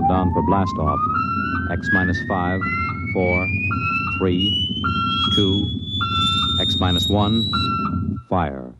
countdown for blast off. X minus 5, 4, 3, 2, X minus 1, fire.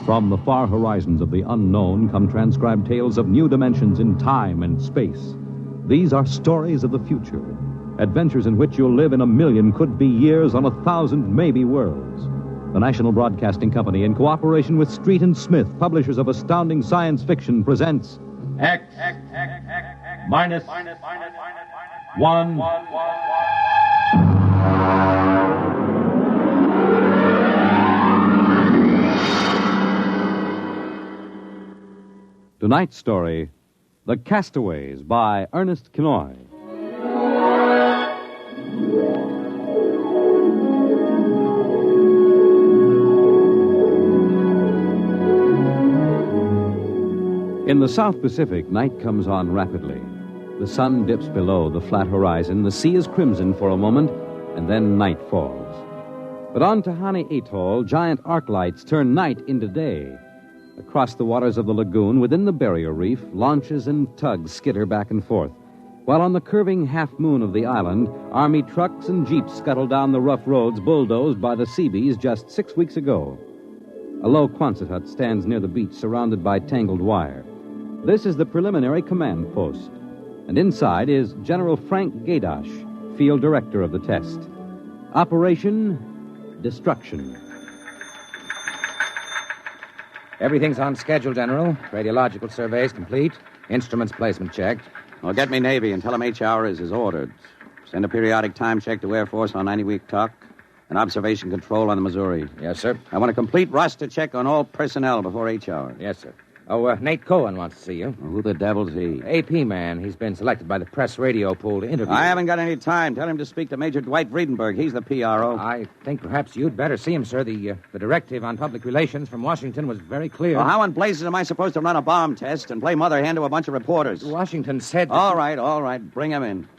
From the far horizons of the unknown come transcribed tales of new dimensions in time and space. These are stories of the future, adventures in which you'll live in a million could-be years on 1,000 maybe worlds. The National Broadcasting Company, in cooperation with Street and Smith, publishers of astounding science fiction, presents X minus 1. Tonight's story, The Castaways, by Ernest Kinoy. In the South Pacific, night comes on rapidly. The sun dips below the flat horizon, the sea is crimson for a moment, and then night falls. But on Tahani Atoll, giant arc lights turn night into day. Across the waters of the lagoon, within the barrier reef, launches and tugs skitter back and forth, while on the curving half-moon of the island, Army trucks and jeeps scuttle down the rough roads bulldozed by the Seabees just 6 weeks ago. A low Quonset hut stands near the beach, surrounded by tangled wire. This is the preliminary command post, and inside is General Frank Gaydosh, field director of the test. Operation Destruction. Everything's on schedule, General. Radiological surveys complete. Instruments placement checked. Well, get me Navy and tell them HR is as ordered. Send a periodic time check to Air Force on 90-week talk and observation control on the Missouri. Yes, sir. I want a complete roster check on all personnel before HR. Yes, sir. Oh, Nate Cohen wants to see you. Well, who the devil's he? AP man. He's been selected by the press radio pool to interview. I haven't got any time. Tell him to speak to Major Dwight Friedenberg. He's the PRO. I think perhaps you'd better see him, sir. The directive on public relations from Washington was very clear. Well, how in blazes am I supposed to run a bomb test and play mother hen to a bunch of reporters? Washington said... All right. Bring him in.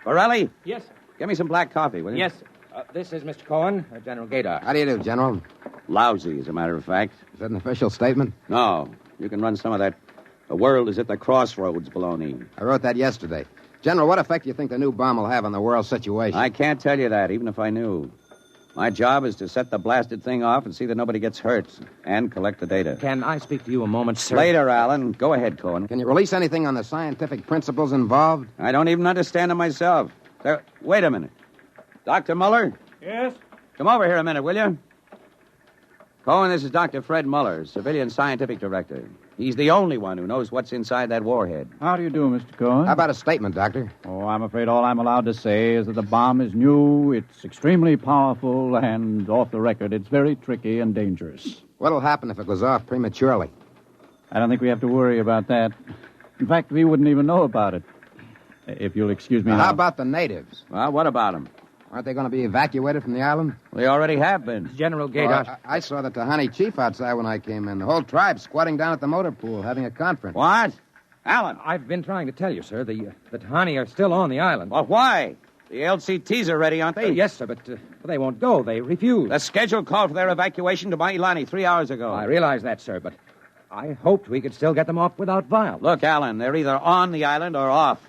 Borelli? Yes, sir. Get me some black coffee, will you? Yes, sir. This is Mr. Cohen, General Gaydosh. How do you do, General? Lousy, as a matter of fact. Is that an official statement? No. You can run some of that "the world is at the crossroads" baloney. I wrote that yesterday. General, what effect do you think the new bomb will have on the world situation? I can't tell you that, even if I knew. My job is to set the blasted thing off and see that nobody gets hurt, and collect the data. Can I speak to you a moment, sir? Later, Alan. Go ahead, Cohen. Can you release anything on the scientific principles involved? I don't even understand them myself. Wait a minute. Dr. Muller? Yes? Come over here a minute, will you? Cohen, this is Dr. Fred Muller, Civilian Scientific Director. He's the only one who knows what's inside that warhead. How do you do, Mr. Cohen? How about a statement, Doctor? Oh, I'm afraid all I'm allowed to say is that the bomb is new, it's extremely powerful, and off the record, it's very tricky and dangerous. What'll happen if it goes off prematurely? I don't think we have to worry about that. In fact, we wouldn't even know about it. If you'll excuse me now. How about the natives? Well, what about them? Aren't they going to be evacuated from the island? They already have been. General Gaydosh. Well, I saw the Tahani chief outside when I came in. The whole tribe squatting down at the motor pool having a conference. What? Alan. I've been trying to tell you, sir. The Tahani are still on the island. Well, why? The LCTs are ready, aren't they? Yes, sir, but they won't go. They refuse. The schedule called for their evacuation to Mailani 3 hours ago. I realize that, sir, but I hoped we could still get them off without violence. Look, Alan, they're either on the island or off.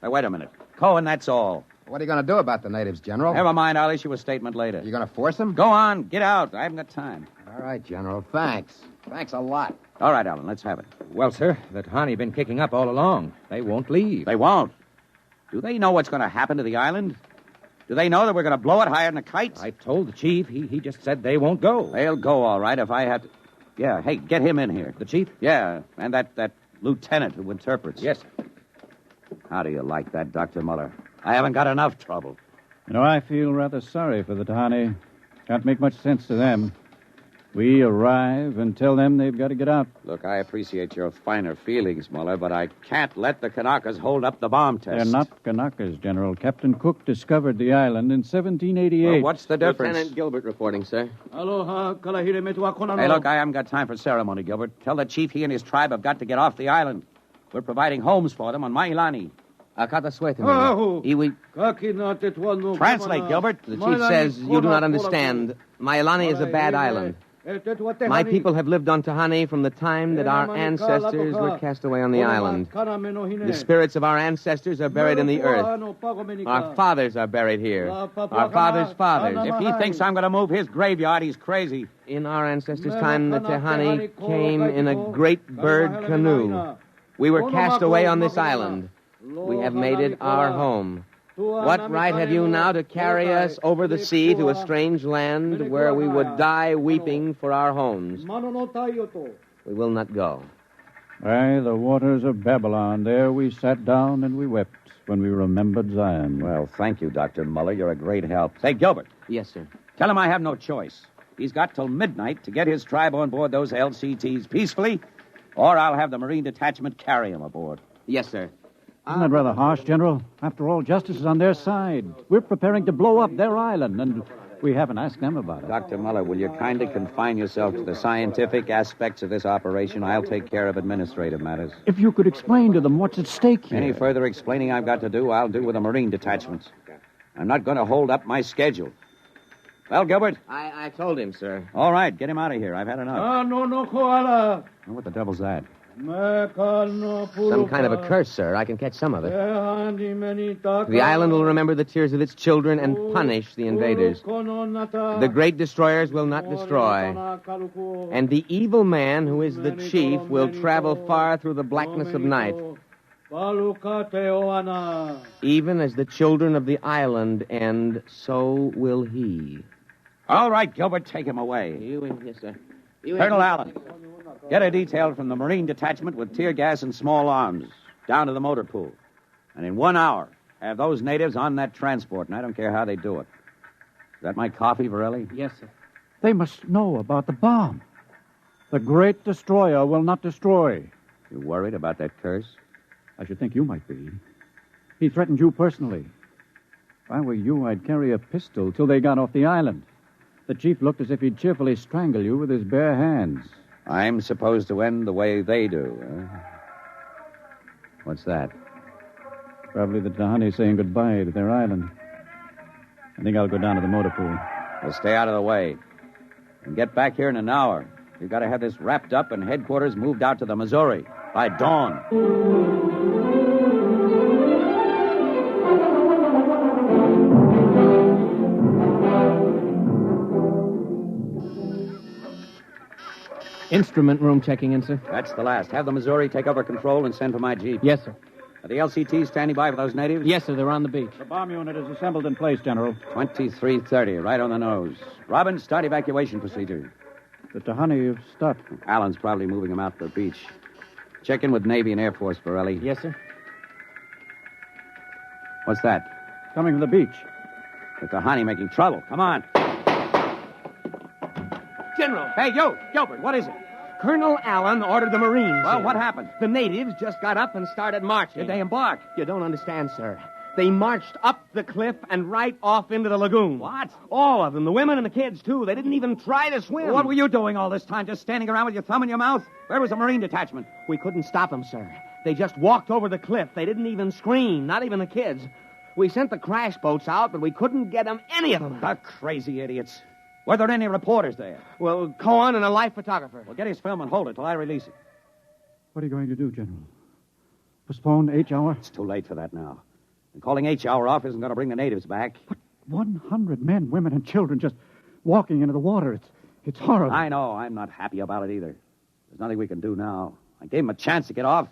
Now, wait a minute. Cohen, that's all. What are you going to do about the natives, General? Never mind. I'll issue a statement later. You going to force them? Go on. Get out. I haven't got time. All right, General. Thanks. Thanks a lot. All right, Alan. Let's have it. Well, sir, the Tahani been kicking up all along. They won't leave. They won't. Do they know what's going to happen to the island? Do they know that we're going to blow it higher than a kite? I told the chief. He just said they won't go. They'll go, all right, if I have to... Yeah, hey, get him in here. The chief? Yeah, and that lieutenant who interprets. Yes, sir. How do you like that, Dr. Muller? I haven't got enough trouble. You know, I feel rather sorry for the Tahani. Can't make much sense to them. We arrive and tell them they've got to get out. Look, I appreciate your finer feelings, Muller, but I can't let the Kanakas hold up the bomb test. They're not Kanakas, General. Captain Cook discovered the island in 1788. Well, what's the difference? Lieutenant Gilbert reporting, sir. Hey, look, I haven't got time for ceremony, Gilbert. Tell the chief he and his tribe have got to get off the island. We're providing homes for them on Mailani. Castaways. Translate, Gilbert. The chief says you do not understand. Mailani is a bad island. My people have lived on Tahani from the time that our ancestors were cast away on the island. The spirits of our ancestors are buried in the earth. Our fathers are buried here. Our fathers' fathers. If he thinks I'm going to move his graveyard, he's crazy. In our ancestors' time, the Tahani came in a great bird canoe. We were cast away on this island. We have made it our home. What right have you now to carry us over the sea to a strange land where we would die weeping for our homes? We will not go. By the waters of Babylon, there we sat down and we wept when we remembered Zion. Well, thank you, Dr. Muller. You're a great help. Say, Gilbert, Yes, sir. tell him I have no choice. He's got till midnight to get his tribe on board those LCTs peacefully, or I'll have the Marine Detachment carry him aboard. Yes, sir. Isn't that rather harsh, General? After all, justice is on their side. We're preparing to blow up their island, and we haven't asked them about it. Dr. Muller, will you kindly confine yourself to the scientific aspects of this operation? I'll take care of administrative matters. If you could explain to them what's at stake here. Any further explaining I've got to do, I'll do with the Marine detachments. I'm not going to hold up my schedule. Well, Gilbert? I told him, sir. All right, get him out of here. I've had enough. What the devil's that? Some kind of a curse, sir. I can catch some of it. The island will remember the tears of its children and punish the invaders. The great destroyers will not destroy. And the evil man, who is the chief, will travel far through the blackness of night. Even as the children of the island end, so will he. All right, Gilbert, take him away. Yes, sir. Colonel Allen, get a detail from the Marine Detachment with tear gas and small arms down to the motor pool. And in 1 hour, have those natives on that transport, and I don't care how they do it. Is that my coffee, Varelli? Yes, sir. They must know about the bomb. The great destroyer will not destroy. You worried about that curse? I should think you might be. He threatened you personally. If I were you, I'd carry a pistol till they got off the island. The chief looked as if he'd cheerfully strangle you with his bare hands. I'm supposed to end the way they do, huh? What's that? Probably the Tahani saying goodbye to their island. I think I'll go down to the motor pool. Well, stay out of the way. And get back here in an hour. We've got to have this wrapped up and headquarters moved out to the Missouri by dawn. Instrument room checking in, sir. That's the last. Have the Missouri take over control and send for my jeep. Yes, sir. Are the LCTs standing by for those natives? Yes, sir. They're on the beach. The bomb unit is assembled in place, General. 2330, right on the nose. Robin, start evacuation procedure. The Tahani have stopped. Allen's probably moving them out to the beach. Check in with Navy and Air Force, Borelli. Yes, sir. What's that? Coming from the beach. The Tahani making trouble. Come on. General. Hey, you, Gilbert, what is it? Colonel Allen ordered the Marines. Well, what happened? The natives just got up and started marching. Did they embark? You don't understand, sir. They marched up the cliff and right off into the lagoon. What? All of them, the women and the kids, too. They didn't even try to swim. What were you doing all this time? Just standing around with your thumb in your mouth? Where was the Marine detachment? We couldn't stop them, sir. They just walked over the cliff. They didn't even scream, not even the kids. We sent the crash boats out, but we couldn't get them, any of them. The crazy idiots. Were there any reporters there? Well, Cohen and a life photographer. Well, get his film and hold it till I release it. What are you going to do, General? Postpone H hour? It's too late for that now. And calling H hour off isn't going to bring the natives back. But 100 men, women, and children just walking into the water. It's horrible. I know. I'm not happy about it either. There's nothing we can do now. I gave him a chance to get off.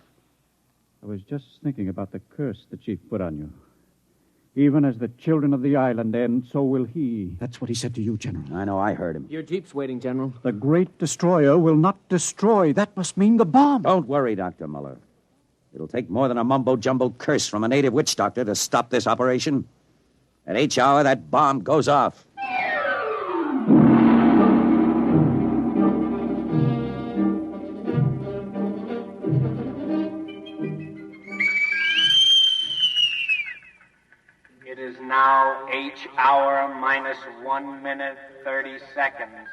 I was just thinking about the curse the chief put on you. Even as the children of the island end, so will he. That's what he said to you, General. I know. I heard him. Your jeep's waiting, General. The great destroyer will not destroy. That must mean the bomb. Don't worry, Dr. Muller. It'll take more than a mumbo-jumbo curse from a native witch doctor to stop this operation. At H hour, that bomb goes off. minus 1 minute 30 seconds.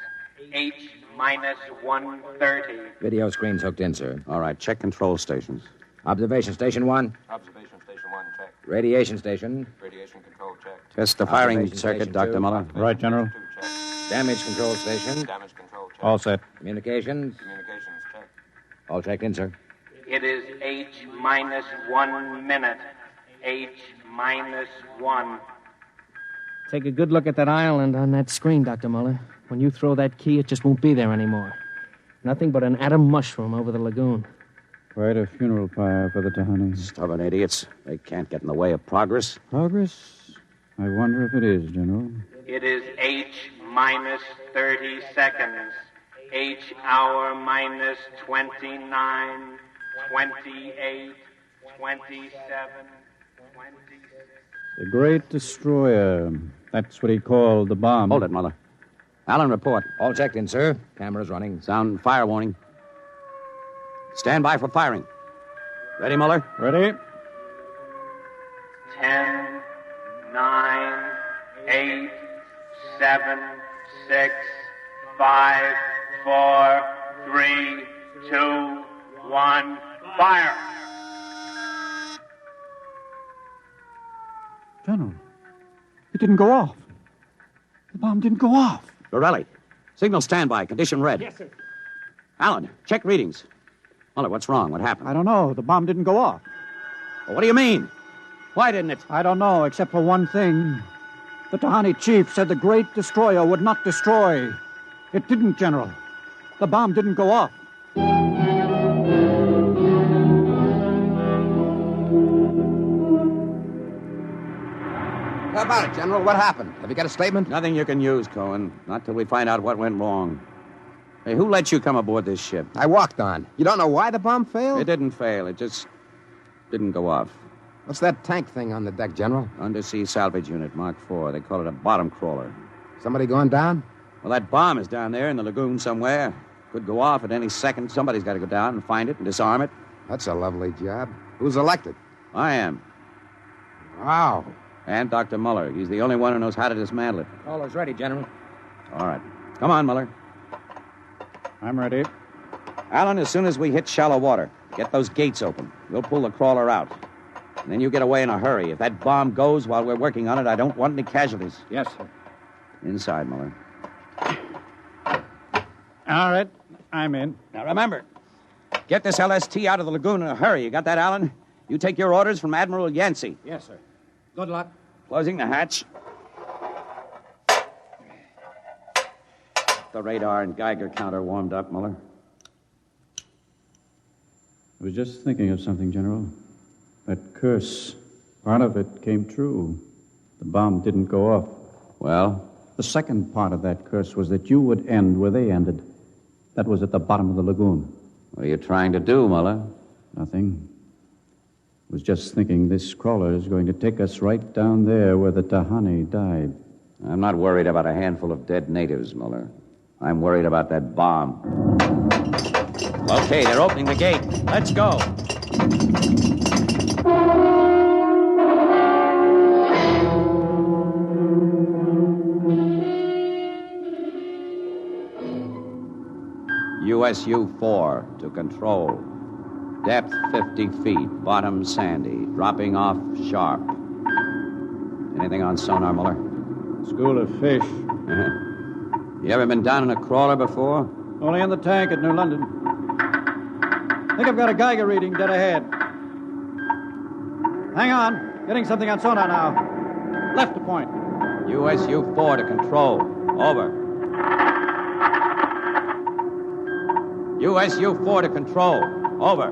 H minus 1:30. Video screen's hooked in, sir. All right, check control stations. Observation station 1. Observation station 1, check. Radiation station. Radiation control, check. Test the firing Observation circuit, station Dr. two. Muller. Right, General. 2, check. Damage control station. Damage control, check. All set. Communications. Communications, check. All checked in, sir. It is H minus 1 minute. H minus 1. Take a good look at that island on that screen, Dr. Muller. When you throw that key, it just won't be there anymore. Nothing but an atom mushroom over the lagoon. Quite a funeral pyre for the Tahani. Stubborn idiots. They can't get in the way of progress. Progress? I wonder if it is, General. It is H minus 30 seconds. H hour minus 29, 28, 27, 26. The Great Destroyer. That's what he called the bomb. Hold it, Muller. Allen, report. All checked in, sir. Cameras running. Sound fire warning. Stand by for firing. Ready, Muller? Ready? 10, 9, 8, 7, 6, 5, 4, 3, 2, 1, fire! General, it didn't go off. The bomb didn't go off. Borelli, signal standby. Condition red. Yes, sir. Allen, check readings. Muller, what's wrong? What happened? I don't know. The bomb didn't go off. Well, what do you mean? Why didn't it? I don't know, except for one thing. The Tahani chief said the Great Destroyer would not destroy. It didn't, General. The bomb didn't go off. How about it, General? What happened? Have you got a statement? Nothing you can use, Cohen. Not till we find out what went wrong. Hey, who let you come aboard this ship? I walked on. You don't know why the bomb failed? It didn't fail. It just didn't go off. What's that tank thing on the deck, General? Undersea salvage unit, Mark IV. They call it a bottom crawler. Somebody going down? Well, that bomb is down there in the lagoon somewhere. Could go off at any second. Somebody's got to go down and find it and disarm it. That's a lovely job. Who's elected? I am. Wow. And Dr. Muller. He's the only one who knows how to dismantle it. Callers ready, General. All right. Come on, Muller. I'm ready. Allen, as soon as we hit shallow water, get those gates open. We'll pull the crawler out. And then you get away in a hurry. If that bomb goes while we're working on it, I don't want any casualties. Yes, sir. Inside, Muller. All right. I'm in. Now, remember, get this LST out of the lagoon in a hurry. You got that, Allen? You take your orders from Admiral Yancey. Yes, sir. Good luck. Closing the hatch. The radar and Geiger counter warmed up, Muller. I was just thinking of something, General. That curse, part of it came true. The bomb didn't go off. Well? The second part of that curse was that you would end where they ended. That was at the bottom of the lagoon. What are you trying to do, Muller? Nothing. I was just thinking this crawler is going to take us right down there where the Tahani died. I'm not worried about a handful of dead natives, Muller. I'm worried about that bomb. Okay, they're opening the gate. Let's go. USU-4 to control. Depth 50 feet, bottom sandy, dropping off sharp. Anything on sonar, Muller? School of fish. You ever been down in a crawler before? Only in the tank at New London. Think I've got a Geiger reading dead ahead. Hang on. Getting something on sonar now. Left to point. USU-4 to control. Over. USU-4 to control. Over.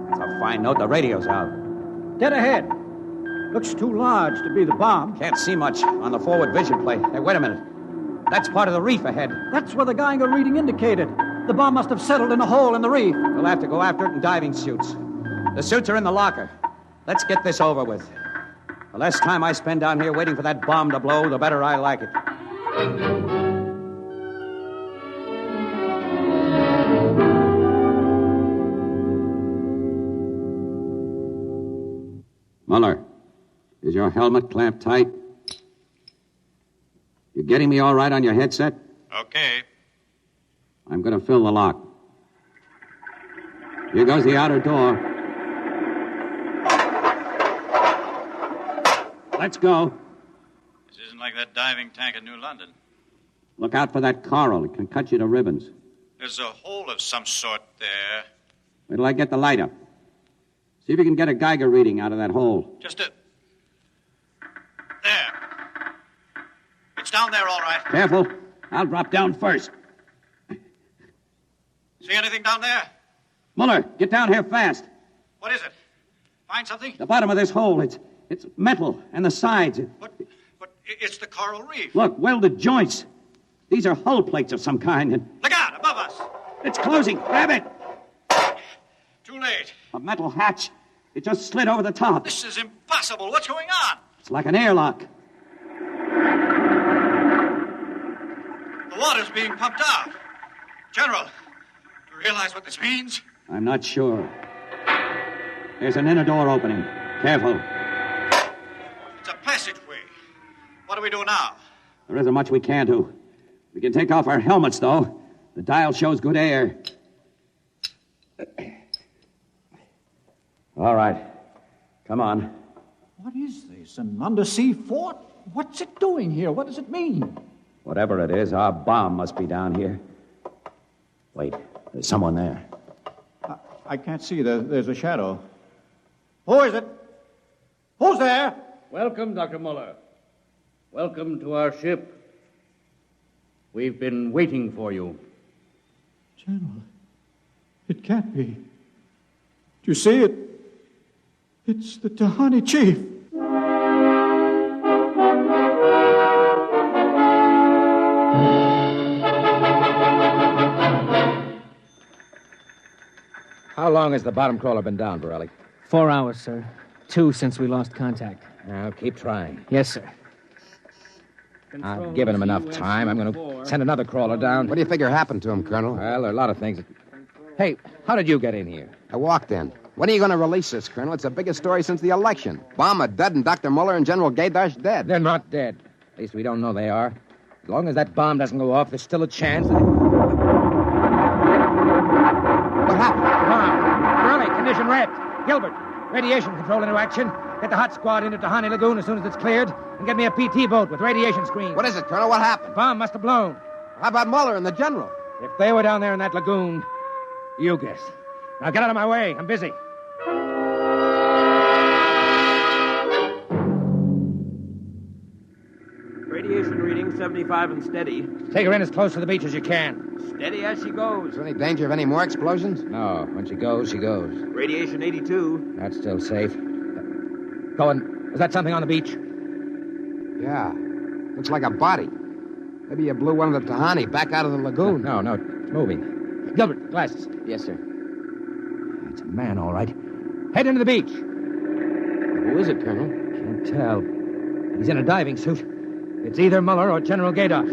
That's a fine note. The radio's out. Dead ahead. Looks too large to be the bomb. Can't see much on the forward vision plate. Hey, wait a minute. That's part of the reef ahead. That's where the Geiger reading indicated. The bomb must have settled in a hole in the reef. We'll have to go after it in diving suits. The suits are in the locker. Let's get this over with. The less time I spend down here waiting for that bomb to blow, the better I like it. Muller, is Is your helmet clamped tight? You getting me all right on your headset? Okay. I'm going to fill the lock. Here goes the outer door. Let's go. This isn't like that diving tank in New London. Look out for that coral. It can cut you to ribbons. There's a hole of some sort there. Wait till I get the light up. See if you can get a Geiger reading out of that hole. Just a... There. It's down there, all right. Careful. I'll drop down first. See anything down there? Muller, get down here fast. What is it? Find something? The bottom of this hole, it's metal, and the sides. But it's the coral reef. Look, welded joints. These are hull plates of some kind. And Look out, above us. it's closing. Grab it. Too late. A metal hatch. It just slid over the top. This is impossible. What's going on? It's like an airlock. The water's being pumped out. General, do you realize what this means? I'm not sure. There's an inner door opening. Careful. It's a passageway. What do we do now? There isn't much we can do. We can take off our helmets, though. The dial shows good air. All right. Come on. What is this? An undersea fort? What's it doing here? What does it mean? Whatever it is, our bomb must be down here. Wait, there's someone there. I can't see. There's a shadow. Who is it? Who's there? Welcome, Dr. Muller. Welcome to our ship. We've been waiting for you. General, it can't be. Do you see it? It's the Tahani chief. How long has the bottom crawler been down, Borelli? 4 hours, sir. 2 since we lost contact. Now, keep trying. Yes, sir. I've given him enough time. I'm going to send another crawler down. What do you figure happened to him, Colonel? Well, there are a lot of things. Hey, how did you get in here? I walked in. When are you going to release this, Colonel? It's the biggest story since the election. Bomber dead and Dr. Muller and General Gaydash dead. They're not dead. At least we don't know they are. As long as that bomb doesn't go off, there's still a chance that... What happened? Bomb. Borelli, condition wrapped. Gilbert, radiation control into action. Get the hot squad into Tahani Lagoon as soon as it's cleared, and get me a PT boat with radiation screens. What is it, Colonel? What happened? Bomb must have blown. How about Muller and the General? If they were down there in that lagoon, you guess. Now get out of my way. I'm busy. Radiation reading 75 and steady. Take her in as close to the beach as you can. Steady as she goes. Is there any danger of any more explosions? No. When she goes, she goes. Radiation 82. That's still safe. Cohen, is that something on the beach? Yeah. Looks like a body. Maybe you blew one of the Tahani back out of the lagoon. No, it's moving. Gilbert, glasses. Yes, sir. It's a man, all right. Head into the beach. Who is it, Colonel? Can't tell. He's in a diving suit. It's either Muller or General Gaydash.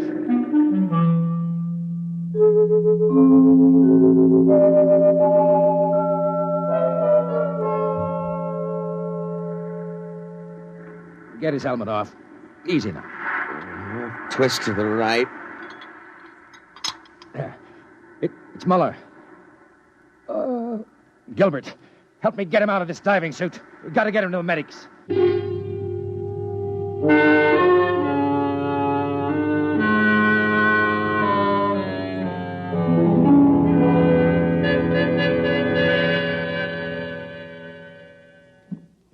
Get his helmet off. Easy now. Twist to the right. There. It's Muller. Gilbert, help me get him out of this diving suit. We've got to get him to the medics.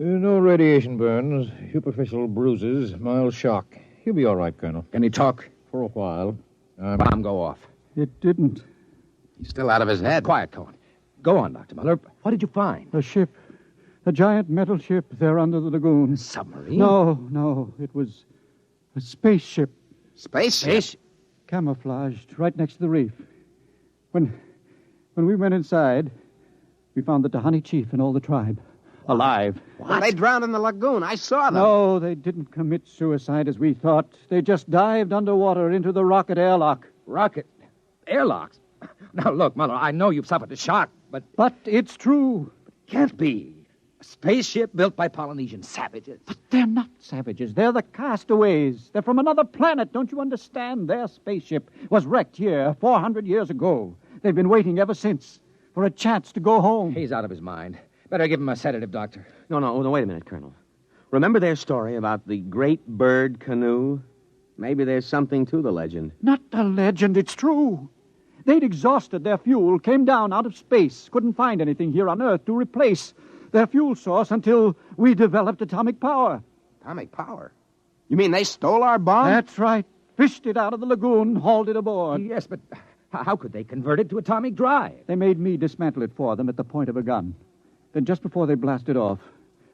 No radiation burns, superficial bruises, mild shock. He'll be all right, Colonel. Can he talk? For a while. Bomb go off. It didn't. He's still out of his head. Quiet, Cohen. Go on, Dr. Muller. What did you find? A ship. A giant metal ship there under the lagoon. A submarine? No. It was a spaceship. Spaceship? Camouflaged right next to the reef. When we went inside, we found the Tahani chief and all the tribe. Alive. What? They drowned in the lagoon. I saw them. No, they didn't commit suicide as we thought. They just dived underwater into the rocket airlock. Rocket? Airlocks? Now, look, Muller, I know you've suffered a shock, but... But it's true. Can't be. A spaceship built by Polynesian savages. But they're not savages. They're the Castaways. They're from another planet. Don't you understand? Their spaceship was wrecked here 400 years ago. They've been waiting ever since for a chance to go home. He's out of his mind. Better give him a sedative, Doctor. No, wait a minute, Colonel. Remember their story about the great bird canoe? Maybe there's something to the legend. Not a legend, it's true. They'd exhausted their fuel, came down out of space, couldn't find anything here on Earth to replace their fuel source until we developed atomic power. Atomic power? You mean they stole our bomb? That's right. Fished it out of the lagoon, hauled it aboard. Yes, but how could they convert it to atomic drive? They made me dismantle it for them at the point of a gun. Then just before they blasted off,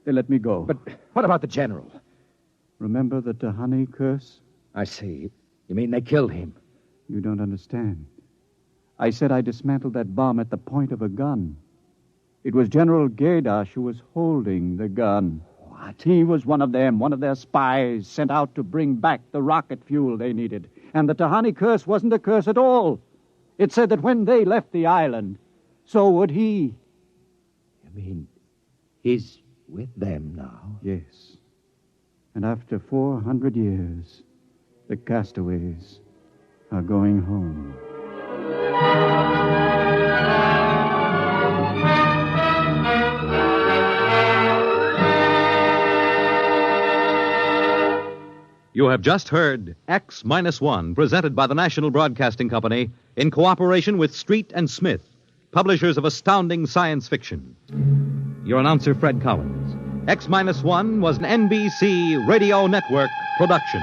they let me go. But what about the general? Remember the Tahani curse? I see. You mean they killed him? You don't understand. I said I dismantled that bomb at the point of a gun. It was General Gaydash who was holding the gun. What? He was one of them, one of their spies sent out to bring back the rocket fuel they needed. And the Tahani curse wasn't a curse at all. It said that when they left the island, so would he. You mean he's with them now? Yes. And after 400 years, the Castaways are going home. You have just heard X-1, presented by the National Broadcasting Company in cooperation with Street and Smith, publishers of astounding science fiction. Your announcer, Fred Collins. X-1 was an NBC Radio Network production.